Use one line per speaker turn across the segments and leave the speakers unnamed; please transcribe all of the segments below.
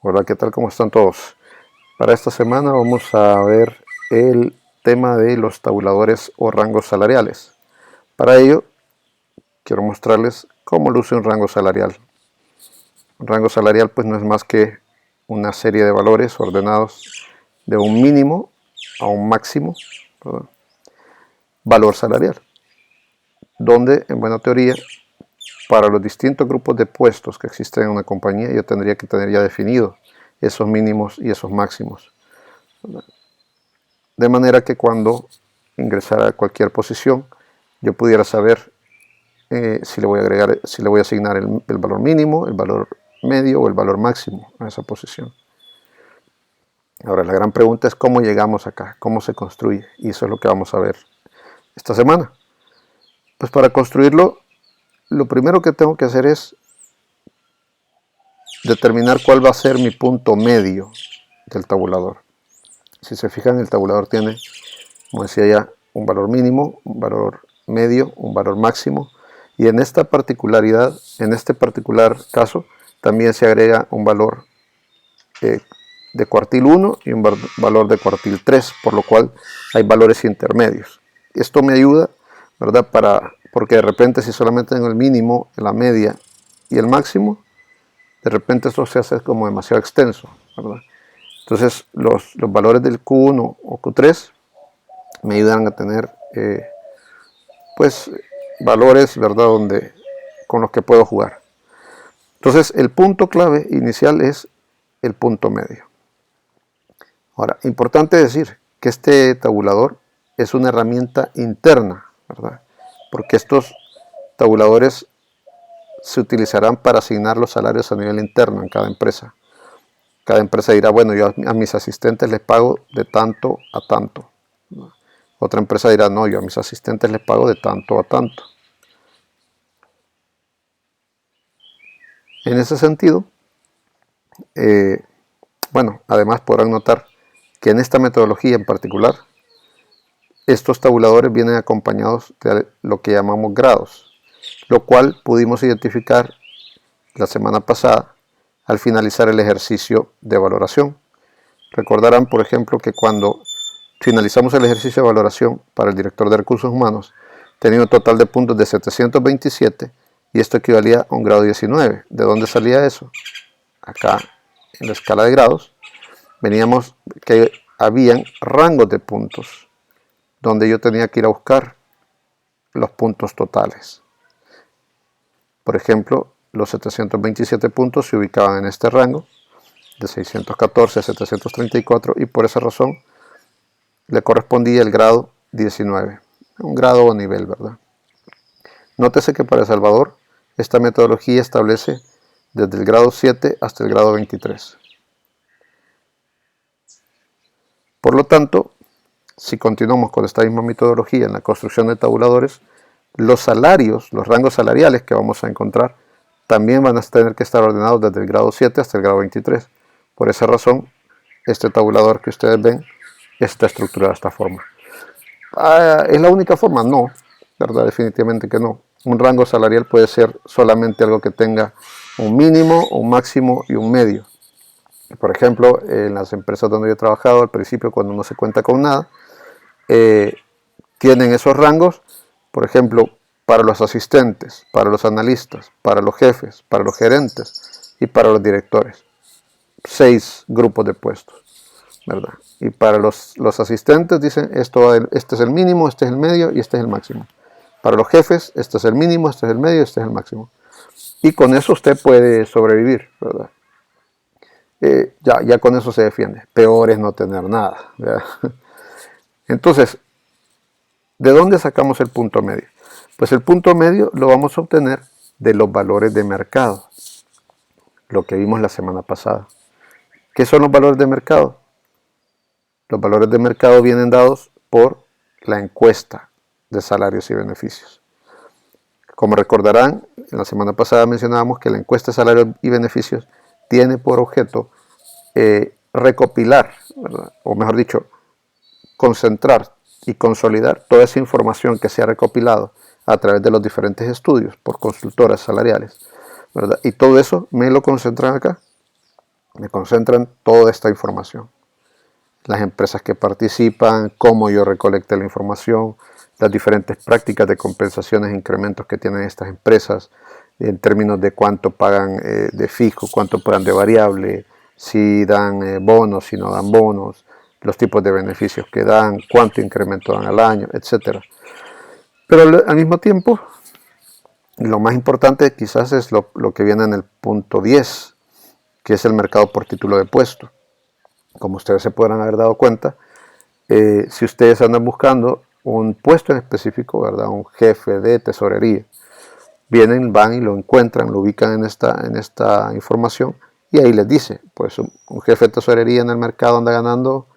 Hola, ¿qué tal? ¿Cómo están todos? Para esta semana vamos a ver el tema de los tabuladores o rangos salariales. Para ello, quiero mostrarles cómo luce un rango salarial. Un rango salarial pues no es más que una serie de valores ordenados de un mínimo a un máximo, ¿verdad? Valor salarial, donde en buena teoría para los distintos grupos de puestos que existen en una compañía yo tendría que tener ya definido esos mínimos y esos máximos, ¿verdad? De manera que cuando ingresara a cualquier posición yo pudiera saber si le voy a agregar, si le voy a asignar el valor mínimo, el valor medio o el valor máximo a esa posición. Ahora la gran pregunta es cómo llegamos acá, cómo se construye, y eso es lo que vamos a ver esta semana. Pues para construirlo, lo primero que tengo que hacer es determinar cuál va a ser mi punto medio del tabulador. Si se fijan, el tabulador tiene, como decía ya, un valor mínimo, un valor medio, un valor máximo, y en esta particularidad, en este particular caso, también se agrega un valor de cuartil 1 y un valor de cuartil 3, por lo cual hay valores intermedios. Esto me ayuda, ¿verdad? Porque de repente si solamente tengo el mínimo, la media y el máximo, de repente esto se hace como demasiado extenso, ¿verdad? Entonces los valores del Q1 o Q3 me ayudan a tener pues valores, ¿verdad? Con los que puedo jugar. Entonces el punto clave inicial es el punto medio. Ahora, importante decir que este tabulador es una herramienta interna, ¿verdad? Porque estos tabuladores se utilizarán para asignar los salarios a nivel interno en cada empresa. Cada empresa dirá, bueno, yo a mis asistentes les pago de tanto a tanto. Otra empresa dirá, no, yo a mis asistentes les pago de tanto a tanto. En ese sentido, bueno, además podrán notar que en esta metodología en particular, estos tabuladores vienen acompañados de lo que llamamos grados, lo cual pudimos identificar la semana pasada al finalizar el ejercicio de valoración. Recordarán, por ejemplo, que cuando finalizamos el ejercicio de valoración para el director de recursos humanos, tenía un total de puntos de 727 y esto equivalía a un grado 19. ¿De dónde salía eso? Acá en la escala de grados veníamos que habían rangos de puntos donde yo tenía que ir a buscar los puntos totales. Por ejemplo, los 727 puntos se ubicaban en este rango de 614 a 734 y por esa razón le correspondía el grado 19, un grado o nivel, ¿verdad? Nótese que para El Salvador esta metodología establece desde el grado 7 hasta el grado 23. Por lo tanto, si continuamos con esta misma metodología en la construcción de tabuladores, los salarios, los rangos salariales que vamos a encontrar, también van a tener que estar ordenados desde el grado 7 hasta el grado 23. Por esa razón, este tabulador que ustedes ven está estructurado de esta forma. ¿Es la única forma? No, ¿verdad? Definitivamente que no. Un rango salarial puede ser solamente algo que tenga un mínimo, un máximo y un medio. Por ejemplo, en las empresas donde yo he trabajado, al principio cuando no se cuenta con nada, tienen esos rangos, por ejemplo, para los asistentes, para los analistas, para los jefes, para los gerentes y para los directores. 6 grupos de puestos, ¿verdad? Y para los asistentes dicen, este es el mínimo, este es el medio y este es el máximo. Para los jefes, este es el mínimo, este es el medio, este es el máximo. Y con eso usted puede sobrevivir, ¿verdad? Ya con eso se defiende. Peor es no tener nada, ¿verdad? Entonces, ¿de dónde sacamos el punto medio? Pues el punto medio lo vamos a obtener de los valores de mercado, lo que vimos la semana pasada. ¿Qué son los valores de mercado? Los valores de mercado vienen dados por la encuesta de salarios y beneficios. Como recordarán, en la semana pasada mencionábamos que la encuesta de salarios y beneficios tiene por objeto recopilar, ¿verdad? O mejor dicho, concentrar y consolidar toda esa información que se ha recopilado a través de los diferentes estudios por consultoras salariales, ¿verdad? Y todo eso me lo concentran acá. Me concentran toda esta información. Las empresas que participan, cómo yo recolecté la información, las diferentes prácticas de compensaciones e incrementos que tienen estas empresas, en términos de cuánto pagan de fijo, cuánto pagan de variable, si dan bonos, si no dan bonos, los tipos de beneficios que dan, cuánto incremento dan al año, etc. Pero al mismo tiempo, lo más importante quizás es lo que viene en el punto 10, que es el mercado por título de puesto. Como ustedes se podrán haber dado cuenta, si ustedes andan buscando un puesto en específico, ¿verdad? Un jefe de tesorería, vienen, van y lo encuentran, lo ubican en esta información y ahí les dice, pues un jefe de tesorería en el mercado anda ganando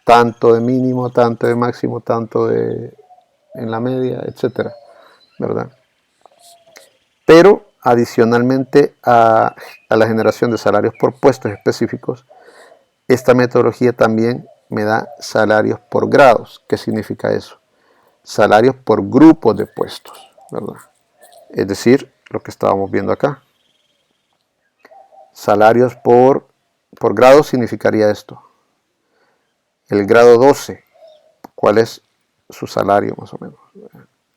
tanto de mínimo, tanto de máximo, tanto de en la media, etcétera, ¿verdad? Pero adicionalmente a la generación de salarios por puestos específicos, esta metodología también me da salarios por grados. ¿Qué significa eso? Salarios por grupos de puestos, ¿verdad? Es decir, lo que estábamos viendo acá. Salarios por grado significaría esto. El grado 12, ¿cuál es su salario más o menos?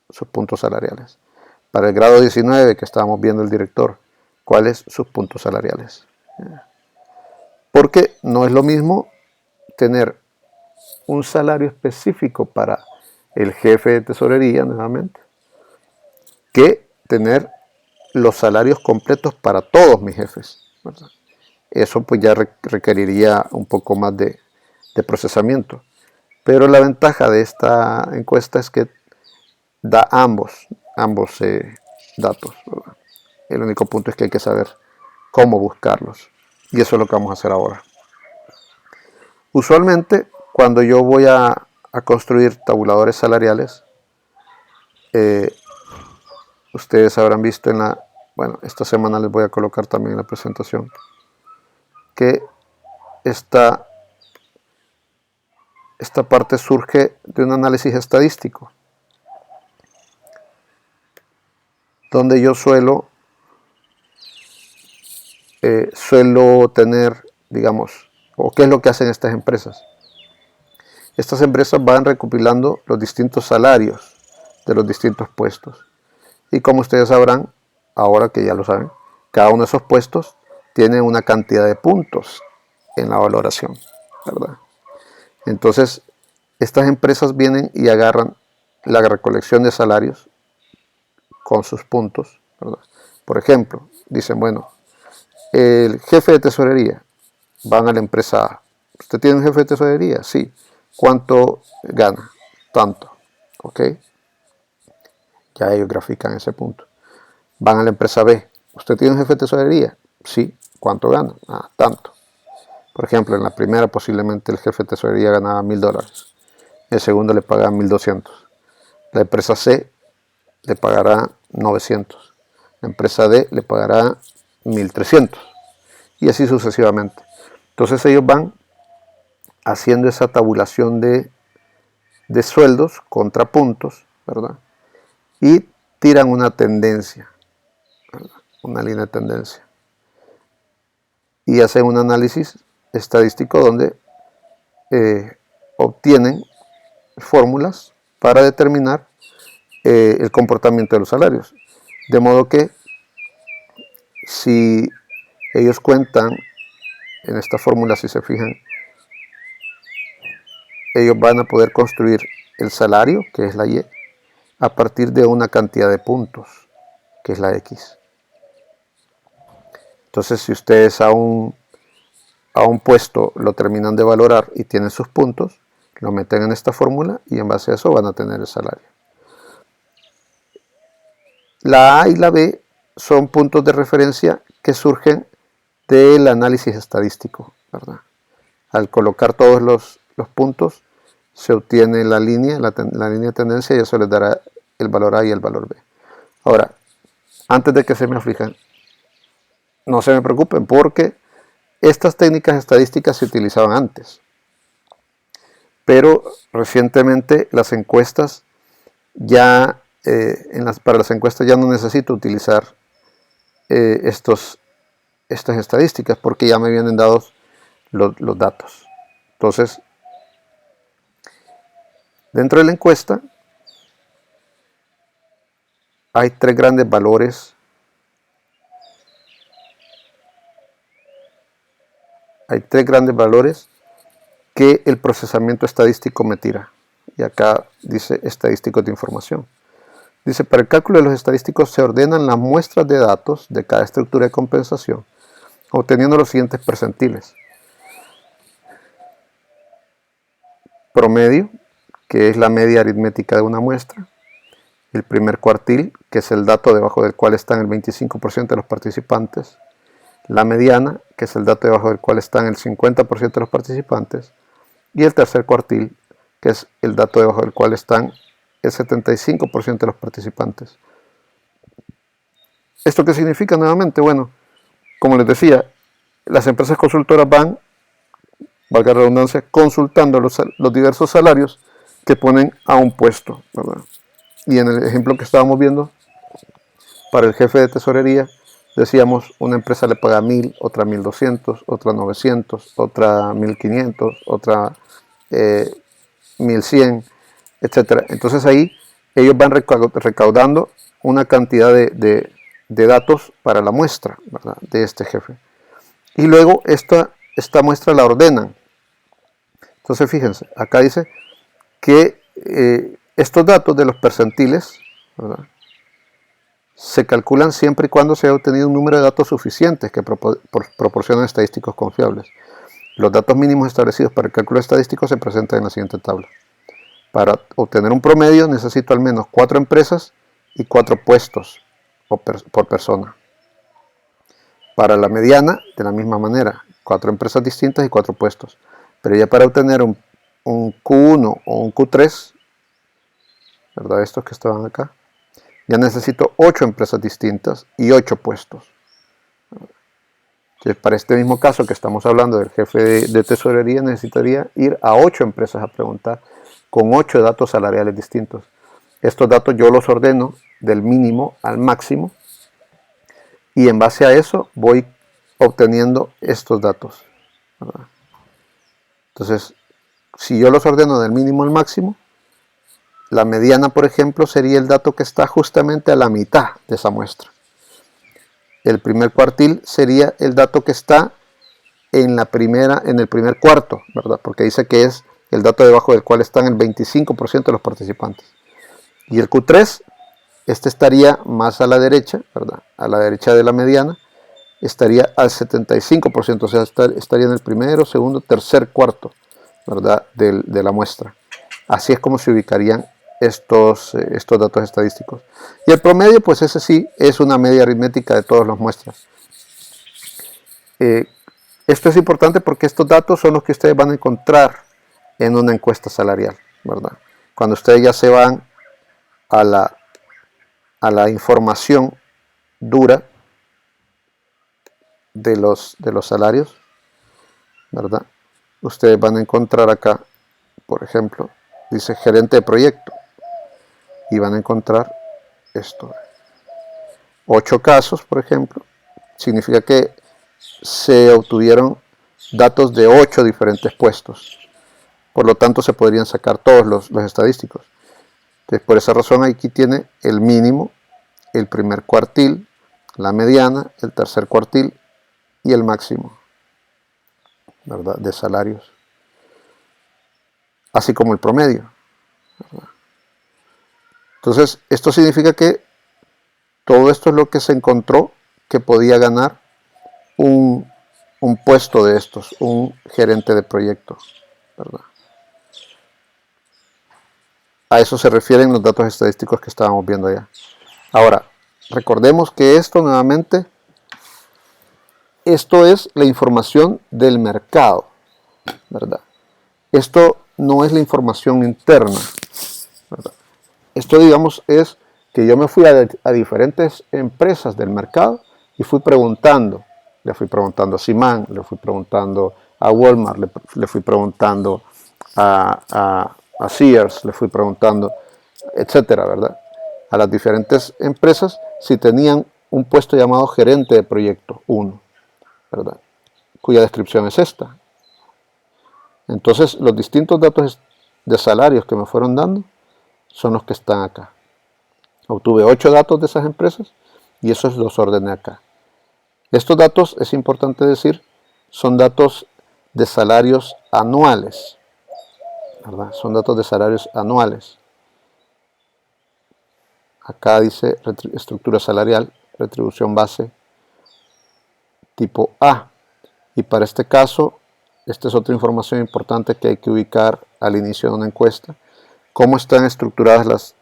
Sus puntos salariales. Para el grado 19 que estábamos viendo el director, ¿cuáles sus puntos salariales? Porque no es lo mismo tener un salario específico para el jefe de tesorería, nuevamente, que tener los salarios completos para todos mis jefes, ¿verdad? Eso pues ya requeriría un poco más de procesamiento. Pero la ventaja de esta encuesta es que da ambos datos, ¿verdad? El único punto es que hay que saber cómo buscarlos. Y eso es lo que vamos a hacer ahora. Usualmente, cuando yo voy a construir tabuladores salariales, ustedes habrán visto bueno, esta semana les voy a colocar también en la presentación, que esta parte surge de un análisis estadístico, donde yo suelo tener, digamos, o qué es lo que hacen estas empresas. Estas empresas van recopilando los distintos salarios de los distintos puestos. Y como ustedes sabrán, ahora que ya lo saben, cada uno de esos puestos tiene una cantidad de puntos en la valoración, ¿verdad? Entonces, estas empresas vienen y agarran la recolección de salarios con sus puntos, ¿verdad? Por ejemplo, dicen, bueno, el jefe de tesorería, van a la empresa A. ¿Usted tiene un jefe de tesorería? Sí. ¿Cuánto gana? Tanto. ¿Ok? Ya ellos grafican ese punto. Van a la empresa B. ¿Usted tiene un jefe de tesorería? Sí. ¿Cuánto gana? Ah, tanto. Por ejemplo, en la primera posiblemente el jefe de tesorería ganaba $1000. El segundo le pagaba 1200. La empresa C le pagará 900. La empresa D le pagará 1300. Y así sucesivamente. Entonces ellos van haciendo esa tabulación de sueldos contra puntos, ¿verdad? Y tiran una tendencia, ¿verdad? Una línea de tendencia. Y hacen un análisis estadístico donde obtienen fórmulas para determinar el comportamiento de los salarios. De modo que si ellos cuentan en esta fórmula, si se fijan, ellos van a poder construir el salario, que es la Y, a partir de una cantidad de puntos, que es la X. Entonces, si ustedes a un puesto lo terminan de valorar y tienen sus puntos, lo meten en esta fórmula y en base a eso van a tener el salario. La A y la B son puntos de referencia que surgen del análisis estadístico, ¿verdad? Al colocar todos los puntos, se obtiene la línea de tendencia y eso les dará el valor A y el valor B. Ahora, antes de que se me aflijan, no se me preocupen porque estas técnicas estadísticas se utilizaban antes. Pero recientemente las encuestas ya, para las encuestas ya no necesito utilizar estos estas estadísticas porque ya me vienen dados los datos. Entonces, dentro de la encuesta hay tres grandes valores. Hay tres grandes valores que el procesamiento estadístico me tira. Y acá dice estadísticos de información. Dice, para el cálculo de los estadísticos se ordenan las muestras de datos de cada estructura de compensación, obteniendo los siguientes percentiles. Promedio, que es la media aritmética de una muestra. El primer cuartil, que es el dato debajo del cual están el 25% de los participantes. La mediana, que es el dato debajo del cual están el 50% de los participantes. Y el tercer cuartil, que es el dato debajo del cual están el 75% de los participantes. ¿Esto qué significa nuevamente? Bueno, como les decía, las empresas consultoras van, valga la redundancia, consultando los diversos salarios que ponen a un puesto, ¿verdad? Y en el ejemplo que estábamos viendo, para el jefe de tesorería, decíamos, una empresa le paga 1000, otra 1200, otra 900, otra 1500, otra 1100, etcétera. Entonces ahí ellos van recaudando una cantidad de datos para la muestra, ¿verdad?, de este jefe. Y luego esta muestra la ordenan. Entonces fíjense, acá dice que estos datos de los percentiles, ¿verdad?, se calculan siempre y cuando se haya obtenido un número de datos suficientes que proporcionan estadísticos confiables. Los datos mínimos establecidos para el cálculo estadístico se presentan en la siguiente tabla. Para obtener un promedio necesito al menos 4 empresas y 4 puestos por persona. Para la mediana, de la misma manera, 4 empresas distintas y 4 puestos. Pero ya para obtener un Q1 o un Q3, ¿verdad?, estos que estaban acá, ya necesito 8 empresas distintas y 8 puestos. Entonces, para este mismo caso que estamos hablando del jefe de tesorería, necesitaría ir a 8 empresas a preguntar con 8 datos salariales distintos. Estos datos yo los ordeno del mínimo al máximo y en base a eso voy obteniendo estos datos, ¿verdad? Entonces, si yo los ordeno del mínimo al máximo, la mediana, por ejemplo, sería el dato que está justamente a la mitad de esa muestra. El primer cuartil sería el dato que está en el primer cuarto, ¿verdad?, porque dice que es el dato debajo del cual están el 25% de los participantes. Y el Q3, este estaría más a la derecha, ¿verdad?, a la derecha de la mediana, estaría al 75%, o sea, estaría en el primero, segundo, tercer cuarto, ¿verdad?, de la muestra. Así es como se ubicarían estos datos estadísticos. Y el promedio, pues ese sí, es una media aritmética de todas las muestras. Esto es importante porque estos datos son los que ustedes van a encontrar en una encuesta salarial, ¿verdad? Cuando ustedes ya se van a la información dura de los salarios, ¿verdad?, ustedes van a encontrar acá, por ejemplo, dice gerente de proyecto, y van a encontrar esto. 8 casos, por ejemplo, significa que se obtuvieron datos de 8 diferentes puestos. Por lo tanto, se podrían sacar todos los estadísticos. Entonces, por esa razón, aquí tiene el mínimo, el primer cuartil, la mediana, el tercer cuartil y el máximo, ¿verdad?, de salarios. Así como el promedio, ¿verdad? Entonces, esto significa que todo esto es lo que se encontró que podía ganar un puesto de estos, un gerente de proyecto, ¿verdad? A eso se refieren los datos estadísticos que estábamos viendo allá. Ahora, recordemos que esto nuevamente, esto es la información del mercado, ¿verdad? Esto no es la información interna, ¿verdad? Esto, digamos, es que yo me fui a diferentes empresas del mercado y fui preguntando. Le fui preguntando a Simán, le fui preguntando a Walmart, le fui preguntando a Sears, le fui preguntando, etcétera, ¿verdad?, a las diferentes empresas si tenían un puesto llamado gerente de proyecto 1. ¿verdad? Cuya descripción es esta. Entonces, los distintos datos de salarios que me fueron dando son los que están acá. Obtuve 8 datos de esas empresas y esos los ordené acá. Estos datos, es importante decir, son datos de salarios anuales, ¿verdad? Son datos de salarios anuales. Acá dice estructura salarial, retribución base tipo A. Y para este caso, esta es otra información importante que hay que ubicar al inicio de una encuesta. Cómo están estructuradas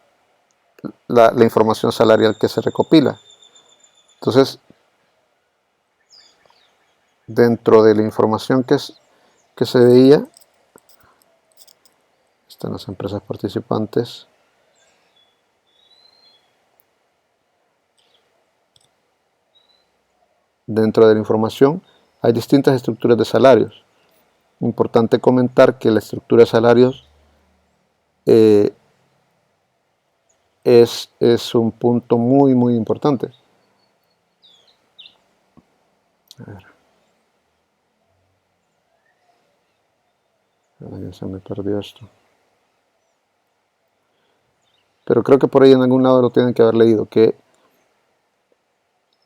la información salarial que se recopila. Entonces, dentro de la información que se veía, están las empresas participantes. Dentro de la información hay distintas estructuras de salarios. Importante comentar que la estructura de salarios es un punto muy importante. A ver. Ya se me perdió esto. Pero creo que por ahí en algún lado lo tienen que haber leído, que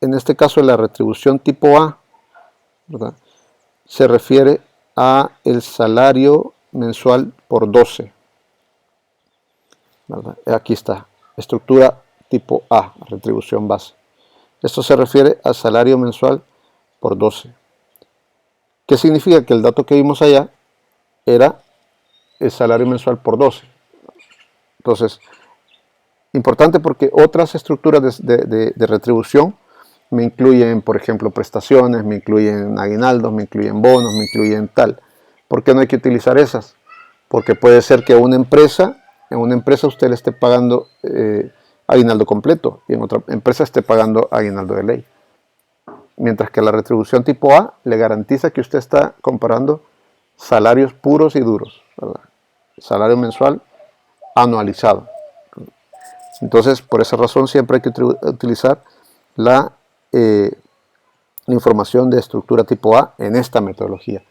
en este caso la retribución tipo A, ¿verdad?, se refiere a el salario mensual por 12. ¿Verdad? Aquí está, estructura tipo A, retribución base. Esto se refiere al salario mensual por 12. ¿Qué significa? Que el dato que vimos allá era el salario mensual por 12. Entonces, importante porque otras estructuras de retribución me incluyen, por ejemplo, prestaciones, me incluyen aguinaldos, me incluyen bonos, me incluyen tal. ¿Por qué no hay que utilizar esas? Porque puede ser que en una empresa usted le esté pagando aguinaldo completo y en otra empresa esté pagando aguinaldo de ley. Mientras que la retribución tipo A le garantiza que usted está comparando salarios puros y duros, ¿verdad? Salario mensual anualizado. Entonces, por esa razón siempre hay que utilizar la información de estructura tipo A en esta metodología.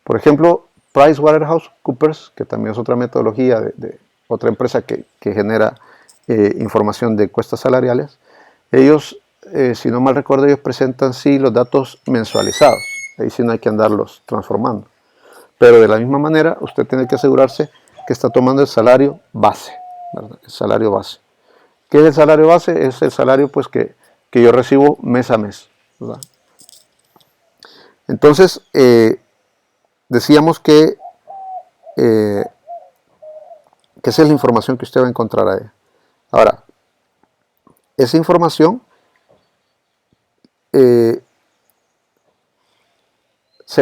Por ejemplo, PricewaterhouseCoopers, que también es otra metodología de otra empresa que genera información de encuestas salariales, ellos, si no mal recuerdo, ellos presentan sí los datos mensualizados. Ahí sí no hay que andarlos transformando. Pero de la misma manera, usted tiene que asegurarse que está tomando el salario base, ¿verdad? El salario base. ¿Qué es el salario base? Es el salario pues que yo recibo mes a mes, ¿verdad? Entonces, decíamos que esa es la información que usted va a encontrar ahí. Ahora, esa información se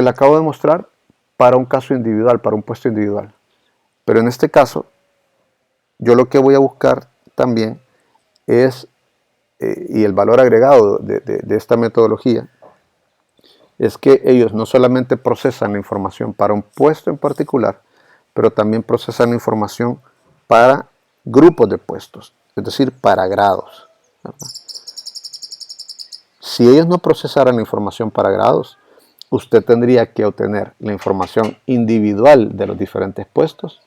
la acabo de mostrar para un caso individual, para un puesto individual. Pero en este caso, yo lo que voy a buscar también es, y el valor agregado de esta metodología, es que ellos no solamente procesan la información para un puesto en particular, pero también procesan la información para grupos de puestos, es decir, para grados, ¿verdad? Si ellos no procesaran la información para grados, usted tendría que obtener la información individual de los diferentes puestos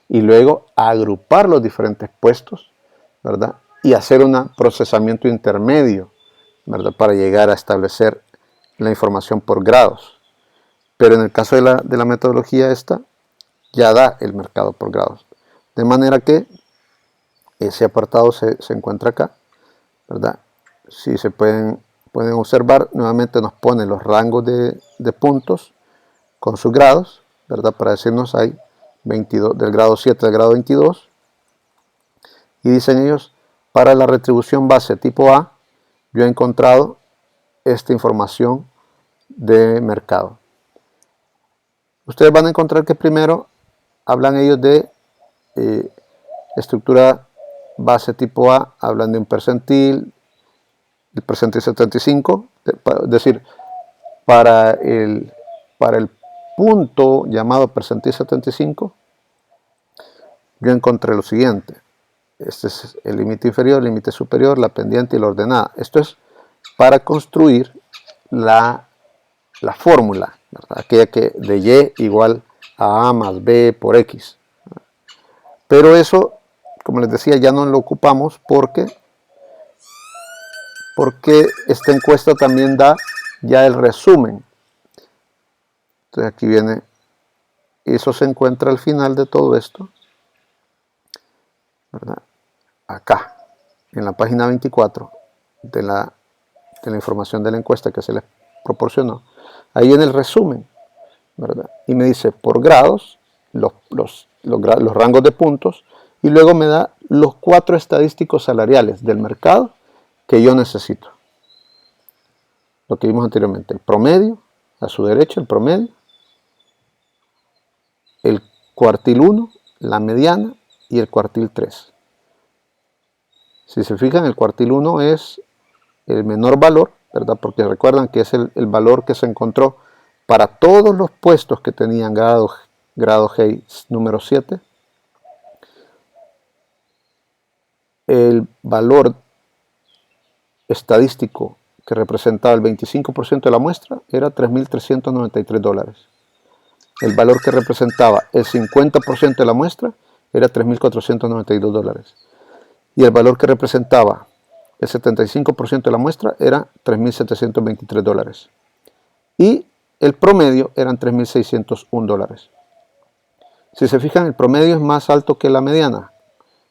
y luego agrupar los diferentes puestos, ¿verdad?, y hacer un procesamiento intermedio, ¿verdad?, para llegar a establecer la información por grados. Pero en el caso de la metodología esta, ya da el mercado por grados. De manera que ese apartado se encuentra acá, ¿verdad? Si se pueden observar, nuevamente nos pone los rangos de puntos con sus grados, ¿verdad? Para decirnos hay 22, del grado 7 al grado 22. Y dicen ellos, para la retribución base tipo A, yo he encontrado esta información de mercado. Ustedes van a encontrar que primero hablan ellos de estructura base tipo A, hablan de un percentil, el percentil 75, es decir, para el punto llamado percentil 75, yo encontré lo siguiente. Este es el límite inferior, el límite superior, la pendiente y la ordenada. Esto es para construir la la fórmula, ¿verdad? Aquella que de Y igual a A más B por X. Pero eso, como les decía, ya no lo ocupamos porque esta encuesta también da ya el resumen. Entonces aquí viene, eso se encuentra al final de todo esto, ¿verdad? Acá, en la página 24 de la información de la encuesta que se les proporcionó. Ahí viene el resumen, ¿verdad? Y me dice por grados, los rangos de puntos, y luego me da los 4 estadísticos salariales del mercado que yo necesito. Lo que vimos anteriormente, el promedio, a su derecha el promedio, el cuartil 1, la mediana y el cuartil 3. Si se fijan, el cuartil 1 es el menor valor, ¿verdad? Porque recuerdan que es el valor que se encontró para todos los puestos que tenían grado G número 7. El valor estadístico que representaba el 25% de la muestra era $3.393. El valor que representaba el 50% de la muestra era $3.492. Y el valor que representaba el 75% de la muestra era $3.723. Y el promedio eran $3.601. Si se fijan, el promedio es más alto que la mediana.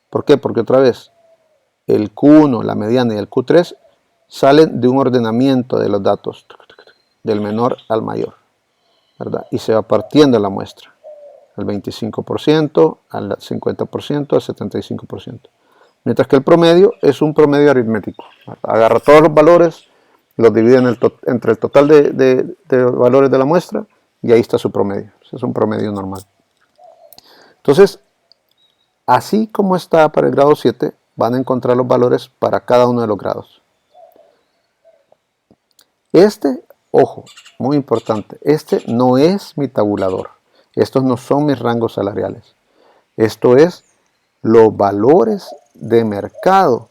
¿Por qué? Porque otra vez, el Q1, la mediana y el Q3 salen de un ordenamiento de los datos, del menor al mayor, ¿verdad? Y se va partiendo la muestra, al 25%, al 50%, al 75%. Mientras que el promedio es un promedio aritmético. Agarra todos los valores, los divide entre el total de valores de la muestra y ahí está su promedio. Ese es un promedio normal. Entonces, así como está para el grado 7, van a encontrar los valores para cada uno de los grados. Ojo, muy importante, este no es mi tabulador. Estos no son mis rangos salariales. Esto es los valores de mercado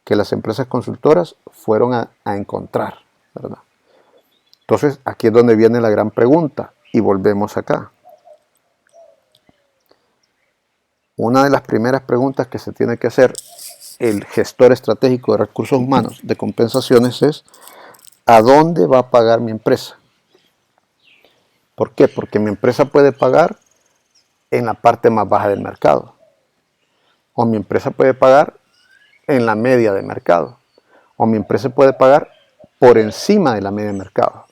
que las empresas consultoras fueron a encontrar, ¿verdad? Entonces, aquí es donde viene la gran pregunta y volvemos acá. Una de las primeras preguntas que se tiene que hacer el gestor estratégico de recursos humanos de compensaciones es: ¿a dónde va a pagar mi empresa? ¿Por qué? Porque mi empresa puede pagar en la parte más baja del mercado, o mi empresa puede pagar en la media de mercado, o mi empresa puede pagar por encima de la media de mercado.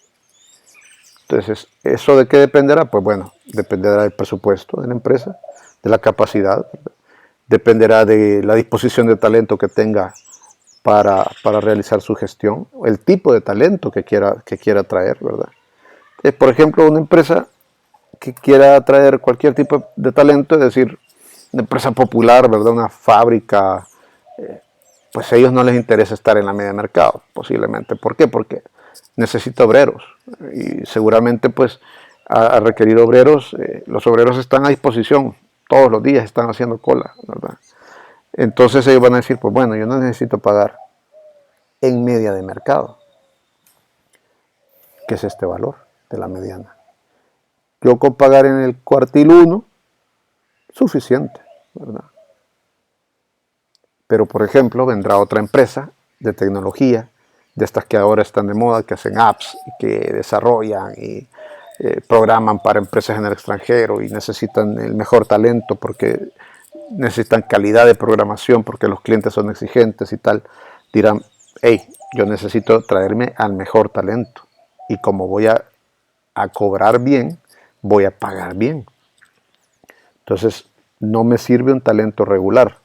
Entonces, ¿eso de qué dependerá? Pues bueno, dependerá del presupuesto de la empresa, de la capacidad, dependerá de la disposición de talento que tenga para realizar su gestión, el tipo de talento que quiera traer, ¿verdad? Por ejemplo, una empresa que quiera traer cualquier tipo de talento, es decir, una empresa popular, ¿verdad? Una fábrica, pues a ellos no les interesa estar en la media de mercado, posiblemente. ¿Por qué? Porque necesita obreros y seguramente pues a requerir obreros, los obreros están a disposición, todos los días están haciendo cola, ¿verdad? Entonces ellos van a decir, pues bueno, yo no necesito pagar en media de mercado, que es este valor de la mediana. Yo con pagar en el cuartil 1, suficiente, ¿verdad? Pero por ejemplo vendrá otra empresa de tecnología, de estas que ahora están de moda, que hacen apps, que desarrollan y programan para empresas en el extranjero y necesitan el mejor talento porque necesitan calidad de programación porque los clientes son exigentes y tal. Dirán, hey, yo necesito traerme al mejor talento y como voy a cobrar bien, voy a pagar bien. Entonces no me sirve un talento regular,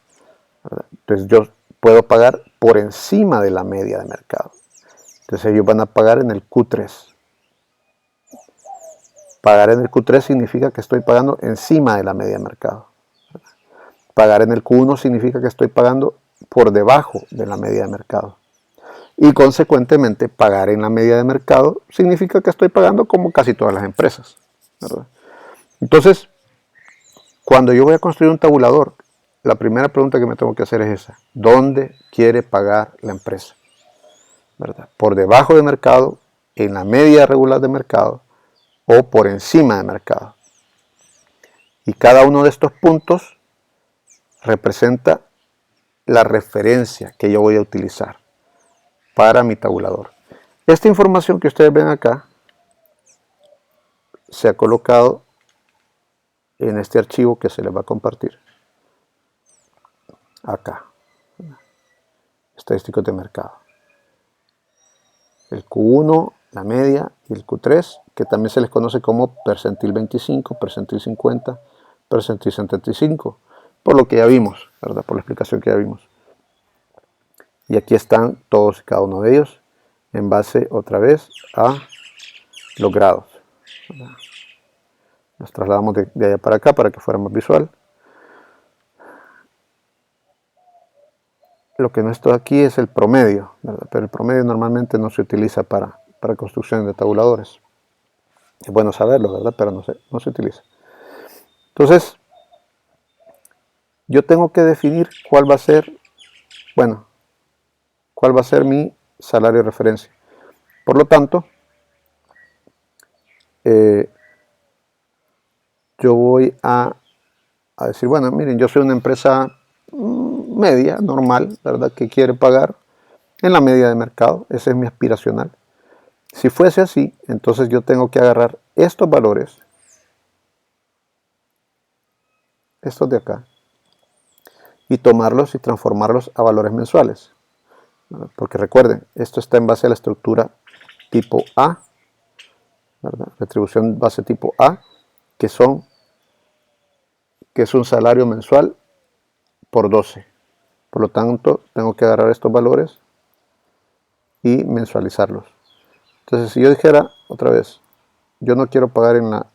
¿verdad? Entonces yo puedo pagar por encima de la media de mercado. Entonces ellos van a pagar en el Q3. Pagar en el Q3 significa que estoy pagando encima de la media de mercado. Pagar en el Q1 significa que estoy pagando por debajo de la media de mercado. Y consecuentemente pagar en la media de mercado significa que estoy pagando como casi todas las empresas, ¿verdad? Entonces, cuando yo voy a construir un tabulador, la primera pregunta que me tengo que hacer es esa: ¿dónde quiere pagar la empresa? ¿Verdad? ¿Por debajo de mercado en la media regular de mercado o por encima de mercado. Y cada uno de estos puntos representa la referencia que yo voy a utilizar para mi tabulador. Esta información que ustedes ven acá se ha colocado en este archivo que se les va a compartir acá, estadísticos de mercado. El Q1, la media y el Q3, que también se les conoce como percentil 25, percentil 50, percentil 75, por lo que ya vimos, ¿verdad? Por la explicación que ya vimos. Y aquí están todos y cada uno de ellos en base otra vez a los grados, ¿verdad? Nos trasladamos de allá para acá para que fuera más visual. Lo que no está aquí es el promedio, ¿verdad? Pero el promedio normalmente no se utiliza para construcción de tabuladores. Es bueno saberlo, ¿verdad? Pero no se utiliza. Entonces, yo tengo que definir cuál va a ser, bueno, cuál va a ser mi salario de referencia. Por lo tanto, yo voy a decir, bueno, miren, yo soy una empresa media, normal, ¿verdad? Que quiere pagar en la media de mercado. Ese es mi aspiracional. Si fuese así, entonces yo tengo que agarrar estos valores, estos de acá, y tomarlos y transformarlos a valores mensuales. Porque recuerden, esto está en base a la estructura tipo A, ¿verdad? Retribución base tipo A, que es un salario mensual por 12. Por lo tanto, tengo que agarrar estos valores y mensualizarlos. Entonces, si yo dijera otra vez, yo no quiero pagar en la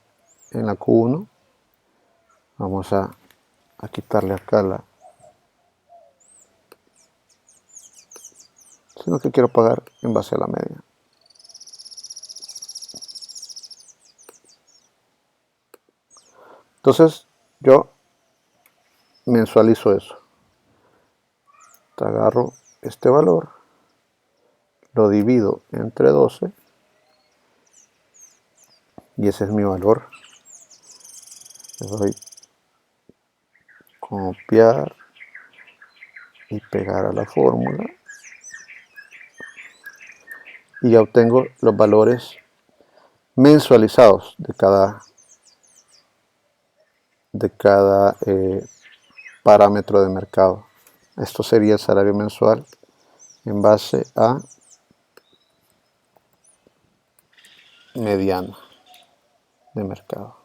Q1, vamos a quitarle acá sino que quiero pagar en base a la media. Entonces, yo mensualizo eso. Agarro este valor, lo divido entre 12 y ese es mi valor. Le doy copiar y pegar a la fórmula y ya obtengo los valores mensualizados de cada parámetro de mercado. Esto sería el salario mensual en base a mediana de mercado,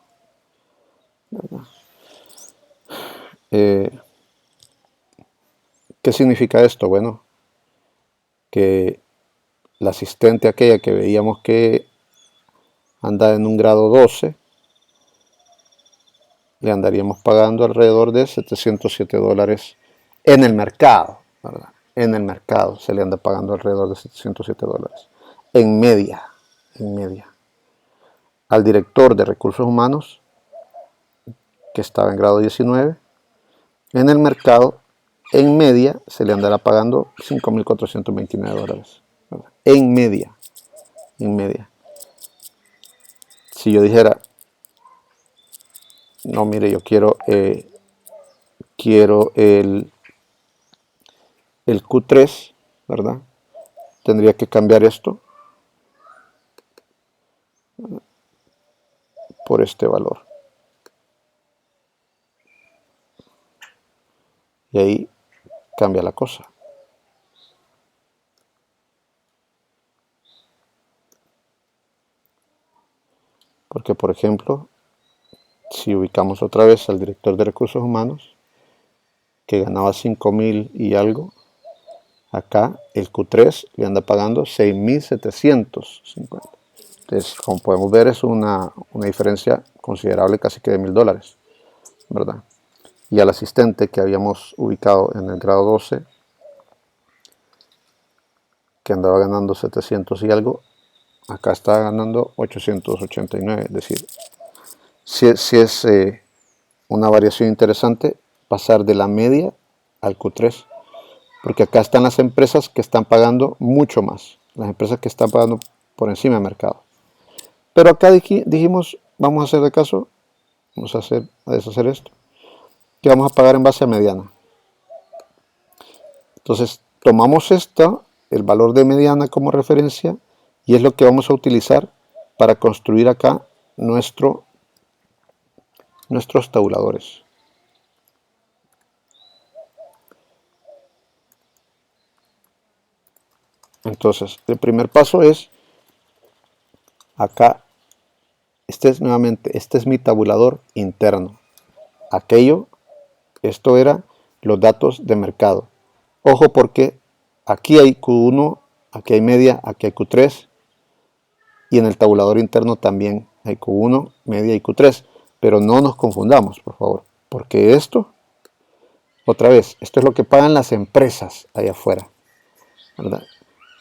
¿verdad? ¿Qué significa esto? Bueno, que la asistente aquella que veíamos que anda en un grado 12, le andaríamos pagando alrededor de $707 en el mercado, ¿verdad? En el mercado se le anda pagando alrededor de $707 en media. Al director de recursos humanos, que estaba en grado 19, en el mercado, en media, se le andará pagando $5.429, ¿verdad? En media. Si yo dijera, no, mire, yo quiero el Q3, ¿verdad? Tendría que cambiar esto por este valor. Y ahí cambia la cosa. Porque, por ejemplo, si ubicamos otra vez al director de recursos humanos, que ganaba 5.000 y algo, acá el Q3 le anda pagando 6.750. Entonces, como podemos ver, es una diferencia considerable, casi que de $1.000, ¿verdad? Y al asistente que habíamos ubicado en el grado 12, que andaba ganando 700 y algo, acá está ganando 889. Es decir, si es una variación interesante pasar de la media al Q3, porque acá están las empresas que están pagando mucho más. Las empresas que están pagando por encima de mercado. Pero acá dijimos, vamos a hacer de caso, vamos a deshacer esto, que vamos a pagar en base a mediana. Entonces tomamos el valor de mediana como referencia, y es lo que vamos a utilizar para construir acá nuestros tabuladores. Entonces el primer paso es acá, este es mi tabulador interno. Esto era los datos de mercado. Ojo, porque aquí hay Q1, aquí hay media, aquí hay Q3, y en el tabulador interno también hay Q1, media y Q3, pero no nos confundamos, por favor, porque otra vez, esto es lo que pagan las empresas allá afuera, ¿verdad?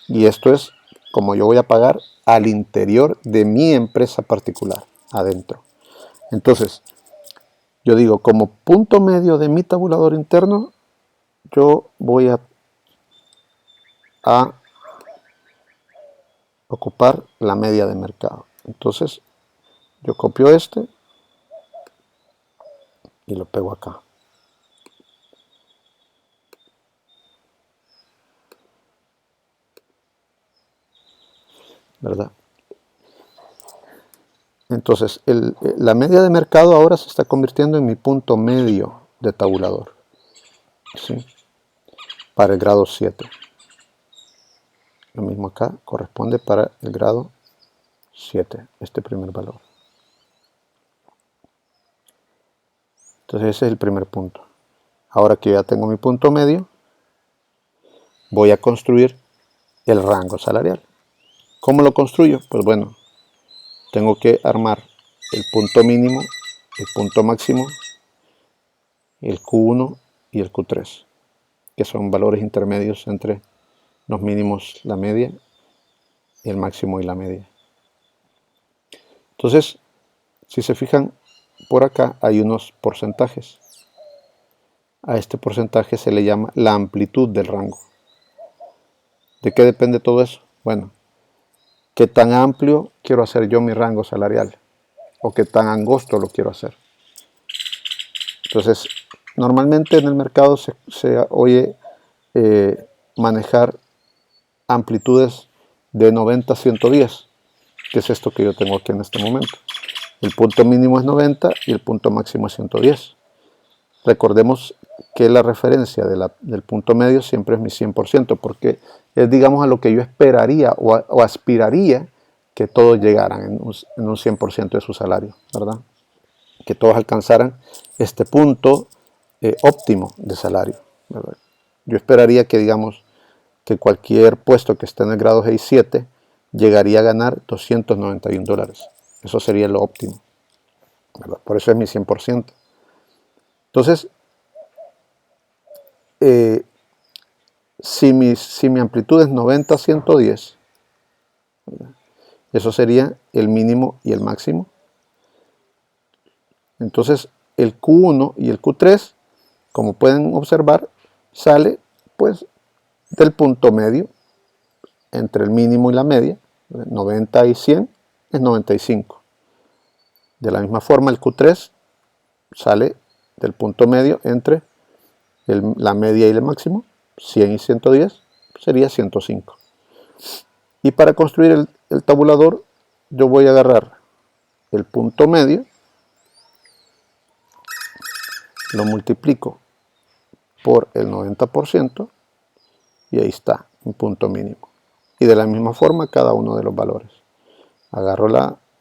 Y esto es como yo voy a pagar al interior de mi empresa particular, adentro. Entonces, yo digo, como punto medio de mi tabulador interno, yo voy a ocupar la media de mercado. Entonces, yo copio este y lo pego acá. ¿Verdad? Entonces, la media de mercado ahora se está convirtiendo en mi punto medio de tabulador, ¿sí? Para el grado 7. Lo mismo acá, corresponde para el grado 7, este primer valor. Entonces ese es el primer punto. Ahora que ya tengo mi punto medio, voy a construir el rango salarial. ¿Cómo lo construyo? Pues bueno, tengo que armar el punto mínimo, el punto máximo, el Q1 y el Q3, que son valores intermedios entre los mínimos, la media, y el máximo y la media. Entonces, si se fijan, por acá hay unos porcentajes. A este porcentaje se le llama la amplitud del rango. ¿De qué depende todo eso? Bueno, ¿qué tan amplio quiero hacer yo mi rango salarial? ¿O qué tan angosto lo quiero hacer? Entonces, normalmente en el mercado se oye manejar amplitudes de 90 a 110, que es esto que yo tengo aquí en este momento. El punto mínimo es 90 y el punto máximo es 110. Recordemos que la referencia del punto medio siempre es mi 100%, porque es, digamos, a lo que yo esperaría o aspiraría que todos llegaran en un 100% de su salario, ¿verdad? Que todos alcanzaran este punto óptimo de salario, ¿verdad? Yo esperaría que, digamos, que cualquier puesto que esté en el grado G7 llegaría a ganar $291. Eso sería lo óptimo, ¿verdad? Por eso es mi 100%. Entonces, si mi amplitud es 90 a 110, ¿verdad? Eso sería el mínimo y el máximo. Entonces, el Q1 y el Q3, como pueden observar, sale pues del punto medio entre el mínimo y la media. 90 y 100 es 95. De la misma forma, el Q3 sale del punto medio entre la media y el máximo. 100 y 110 sería 105. Y para construir el tabulador, yo voy a agarrar el punto medio, lo multiplico por el 90% y ahí está un punto mínimo. Y de la misma forma cada uno de los valores. Agarro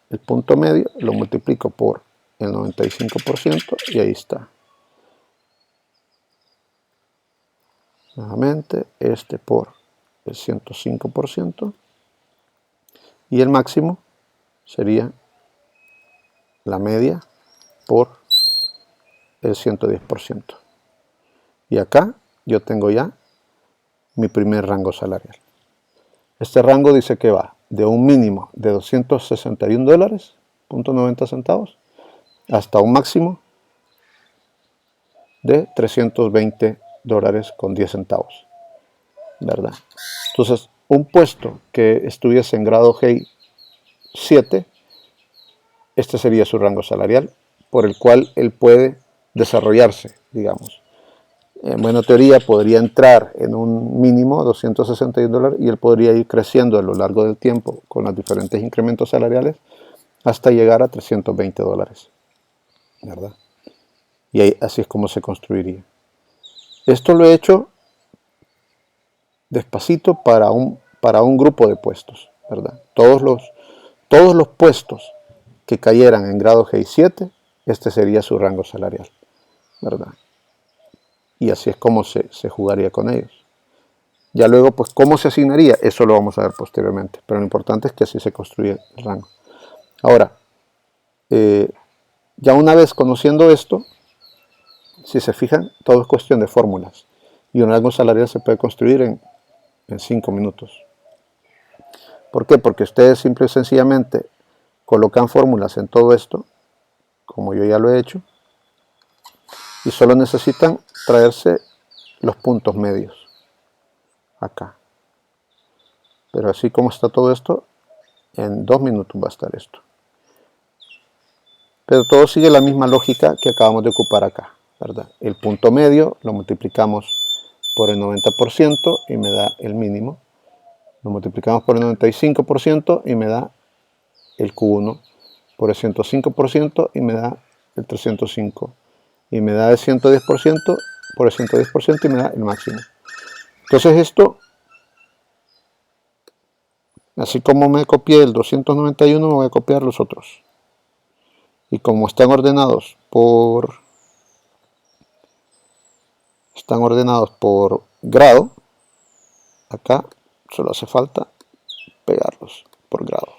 el punto medio, lo multiplico por el 95% y ahí está. Nuevamente este por el 105% y el máximo sería la media por el 110%. Y acá yo tengo ya mi primer rango salarial. Este rango dice que va de un mínimo de $261.90 hasta un máximo de $320.10, ¿verdad? Entonces, un puesto que estuviese en grado GEI 7, este sería su rango salarial por el cual él puede desarrollarse, digamos. En buena teoría podría entrar en un mínimo $261 y él podría ir creciendo a lo largo del tiempo con los diferentes incrementos salariales hasta llegar a $320, ¿verdad? Y ahí, así es como se construiría. Esto lo he hecho despacito para un grupo de puestos, ¿verdad? Todos los puestos que cayeran en grado GI 7, este sería su rango salarial, ¿verdad? Y así es como se jugaría con ellos. Ya luego, pues, ¿cómo se asignaría? Eso lo vamos a ver posteriormente, pero lo importante es que así se construye el rango. Ahora, ya una vez conociendo esto, si se fijan, todo es cuestión de fórmulas. Y un rango salarial se puede construir en 5 minutos. ¿Por qué? Porque ustedes simple y sencillamente colocan fórmulas en todo esto, como yo ya lo he hecho, y solo necesitan traerse los puntos medios acá. Pero así como está todo esto, en 2 minutos va a estar esto. Pero todo sigue la misma lógica que acabamos de ocupar acá, ¿verdad? El punto medio lo multiplicamos por el 90% y me da el mínimo. Lo multiplicamos por el 95% y me da el Q1, por el 105% y me da el 305. Y me da el 110% por el 110% y me da el máximo. Entonces esto, así como me copié el 291, me voy a copiar los otros. Y como están ordenados por grado, acá solo hace falta pegarlos por grado.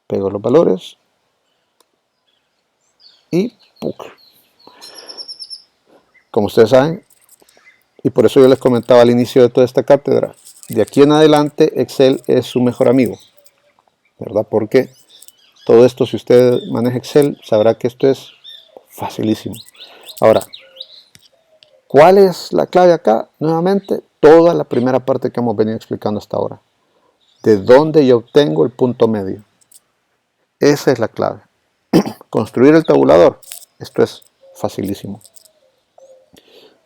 Pego los valores y ¡puc! Como ustedes saben, y por eso yo les comentaba al inicio de toda esta cátedra, de aquí en adelante Excel es su mejor amigo, ¿verdad? Porque todo esto, si usted maneja Excel, sabrá que esto es facilísimo. Ahora, ¿cuál es la clave acá? Nuevamente, toda la primera parte que hemos venido explicando hasta ahora. ¿De dónde yo obtengo el punto medio? Esa es la clave. Construir el tabulador, esto es facilísimo.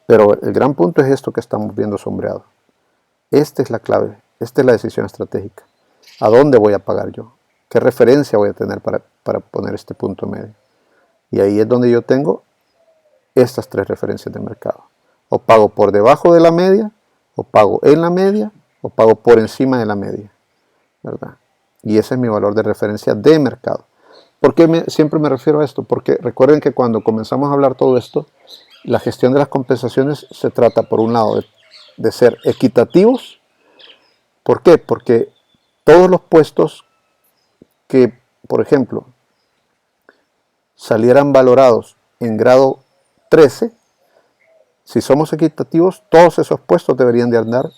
Pero el gran punto es esto que estamos viendo sombreado. Esta es la clave, esta es la decisión estratégica. ¿A dónde voy a pagar yo? ¿Qué referencia voy a tener para poner este punto medio? Y ahí es donde yo tengo estas 3 referencias de mercado. O pago por debajo de la media, o pago en la media, o pago por encima de la media, ¿verdad? Y ese es mi valor de referencia de mercado. ¿Por qué siempre me refiero a esto? Porque recuerden que cuando comenzamos a hablar todo esto, la gestión de las compensaciones se trata, por un lado, de ser equitativos. ¿Por qué? Porque todos los puestos que, por ejemplo, salieran valorados en grado 13, si somos equitativos, todos esos puestos deberían de andar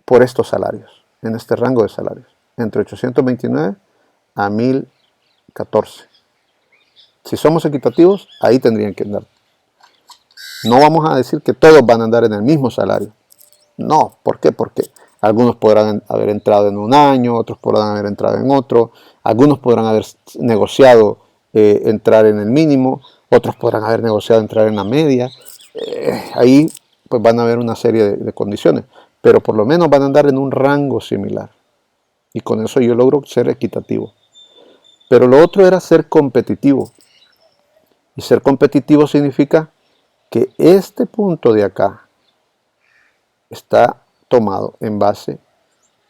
por estos salarios, en este rango de salarios, entre 829 a 1014. Si somos equitativos, ahí tendrían que andar. No vamos a decir que todos van a andar en el mismo salario. No, ¿por qué? Porque algunos podrán haber entrado en un año, otros podrán haber entrado en otro, algunos podrán haber negociado entrar en el mínimo, otros podrán haber negociado entrar en la media. Ahí pues van a haber una serie de condiciones, pero por lo menos van a andar en un rango similar. Y con eso yo logro ser equitativo. Pero lo otro era ser competitivo. Y ser competitivo significa que este punto de acá está tomado en base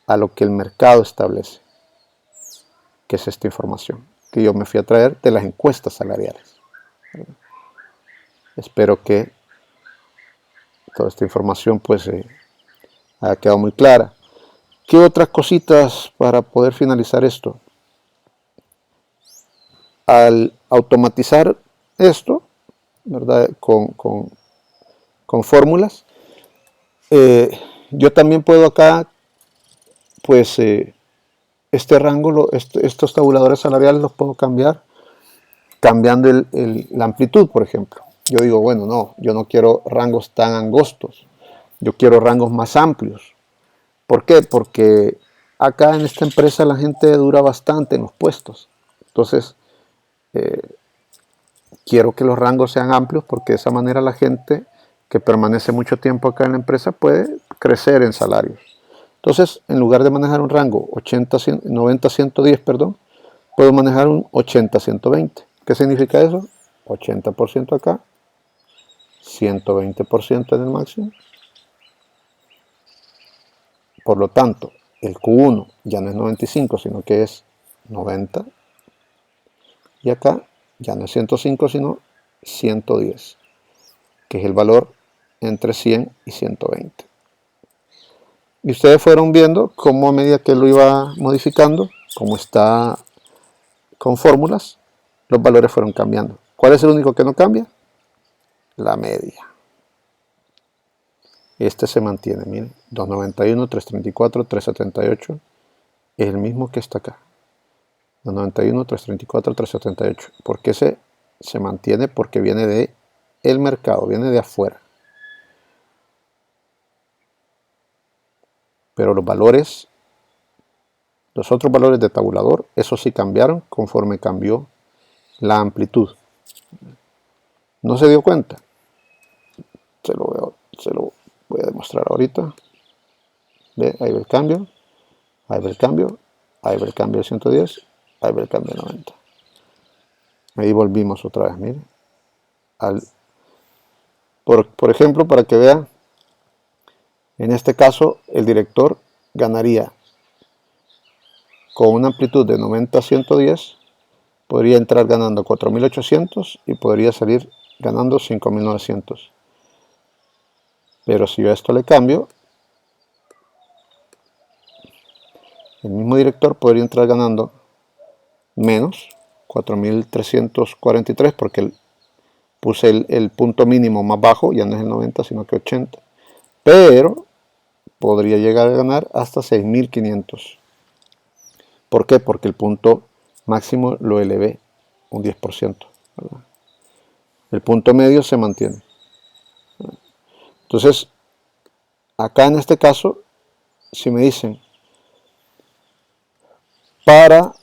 a lo que el mercado establece, que es esta información que yo me fui a traer de las encuestas salariales. Espero que toda esta información pues haya quedado muy clara. ¿Qué otras cositas para poder finalizar esto? Al automatizar esto, ¿verdad? Con fórmulas, yo también puedo acá, pues, este rango, estos tabuladores salariales los puedo cambiar, cambiando la amplitud, por ejemplo. Yo digo, bueno, no, yo no quiero rangos tan angostos, Yo quiero rangos más amplios. ¿Por qué? Porque acá en esta empresa la gente dura bastante en los puestos. Entonces, quiero que los rangos sean amplios porque de esa manera la gente que permanece mucho tiempo acá en la empresa puede crecer en salarios. Entonces, en lugar de manejar un rango 90-110, perdón, puedo manejar un 80-120. ¿Qué significa eso? 80% acá, 120% en el máximo. Por lo tanto, el Q1 ya no es 95, sino que es 90. Y acá ya no es 105, sino 110, que es el valor entre 100 y 120. Y ustedes fueron viendo cómo a medida que lo iba modificando, como está con fórmulas, los valores fueron cambiando. ¿Cuál es el único que no cambia? La media. Este se mantiene, miren, 291, 334, 378, es el mismo que está acá. 291, 334, 378. ¿Por qué se mantiene? Porque viene de el mercado, viene de afuera. Pero los valores, los otros valores de tabulador, esos sí cambiaron conforme cambió la amplitud. ¿No se dio cuenta? Se lo voy a demostrar ahorita. ¿Ve? Ahí ve el cambio, ahí ve el cambio, ahí ve el cambio de 110, ahí ve el cambio de 90. Ahí volvimos otra vez, miren. Por ejemplo, para que vean, en este caso el director ganaría con una amplitud de 90 a 110, podría entrar ganando 4.800 y podría salir ganando 5.900. Pero si yo a esto le cambio, el mismo director podría entrar ganando menos 4.343 porque puse el punto mínimo más bajo, ya no es el 90 sino que 80, pero podría llegar a ganar hasta 6.500. ¿Por qué? Porque el punto máximo lo elevé un 10%, ¿verdad? El punto medio se mantiene. Entonces, acá en este caso, si me dicen, para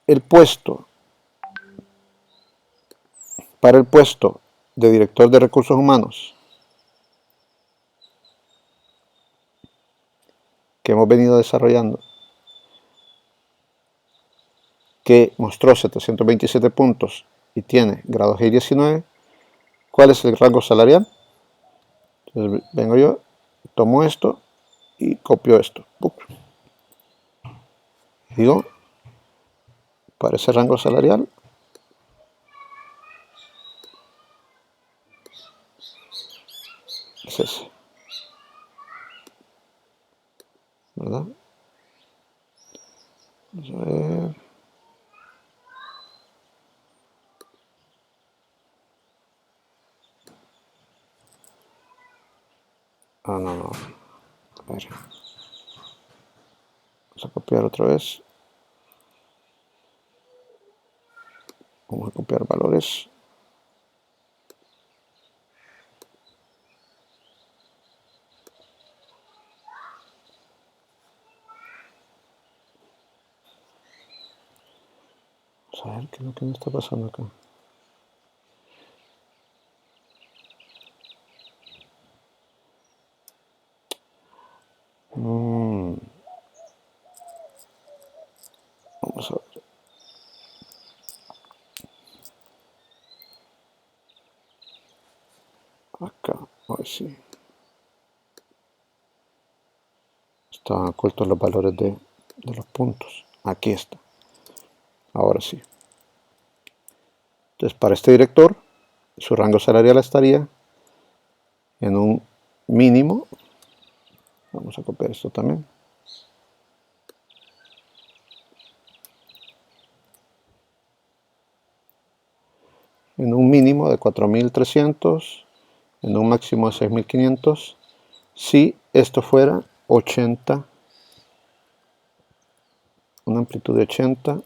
el puesto, para el puesto de director de recursos humanos que hemos venido desarrollando, que mostró 727 puntos y tiene grado G19, ¿cuál es el rango salarial? Entonces vengo yo, tomo esto y copio esto. Digo, para ese rango salarial, es ese, ¿verdad? Vamos a ver. Ah, no. A ver. Vamos a copiar otra vez. Vamos a copiar valores. Vamos a ver qué es lo que me está pasando acá. Vamos a ver. Acá, a ver si estaban ocultos los valores de los puntos. Aquí está. Ahora sí. Entonces, para este director, su rango salarial estaría en un mínimo. Vamos a copiar esto también. En un mínimo de 4.300, en un máximo de 6.500, si esto fuera 80, una amplitud de 80,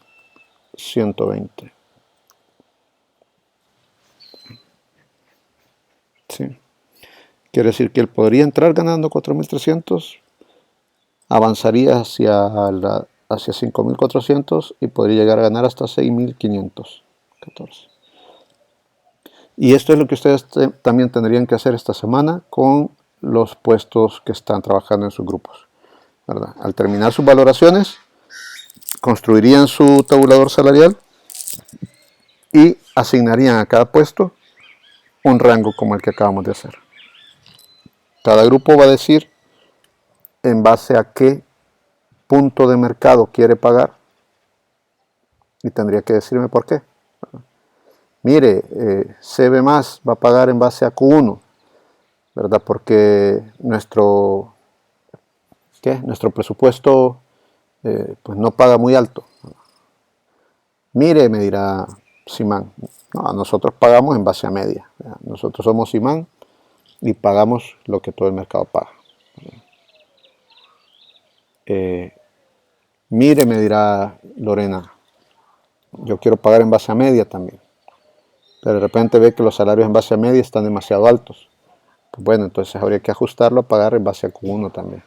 120. ¿Sí? Quiere decir que él podría entrar ganando 4.300, avanzaría hacia 5.400 y podría llegar a ganar hasta 6.514. Y esto es lo que ustedes también tendrían que hacer esta semana con los puestos que están trabajando en sus grupos, ¿verdad? Al terminar sus valoraciones, construirían su tabulador salarial y asignarían a cada puesto un rango como el que acabamos de hacer. Cada grupo va a decir en base a qué punto de mercado quiere pagar y tendría que decirme por qué. Mire, CB más va a pagar en base a Q1, ¿verdad? Porque nuestro presupuesto pues no paga muy alto. Mire, me dirá Simán, no, nosotros pagamos en base a media. Nosotros somos Simán y pagamos lo que todo el mercado paga. Mire, me dirá Lorena, yo quiero pagar en base a media también. Pero de repente ve que los salarios en base a media están demasiado altos. Pues bueno, entonces habría que ajustarlo a pagar en base a Q1 también.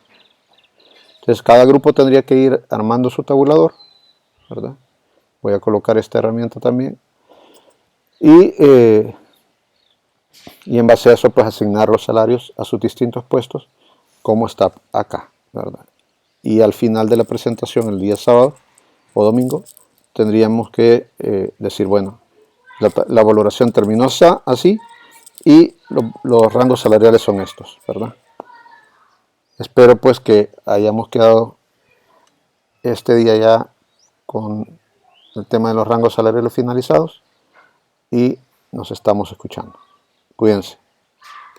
Entonces cada grupo tendría que ir armando su tabulador, ¿verdad? Voy a colocar esta herramienta también. Y en base a eso, pues asignar los salarios a sus distintos puestos, como está acá, ¿verdad? Y al final de la presentación, el día sábado o domingo, tendríamos que decir, bueno, la valoración terminó así y los rangos salariales son estos, ¿verdad? Espero pues que hayamos quedado este día ya con el tema de los rangos salariales finalizados y nos estamos escuchando. Cuídense.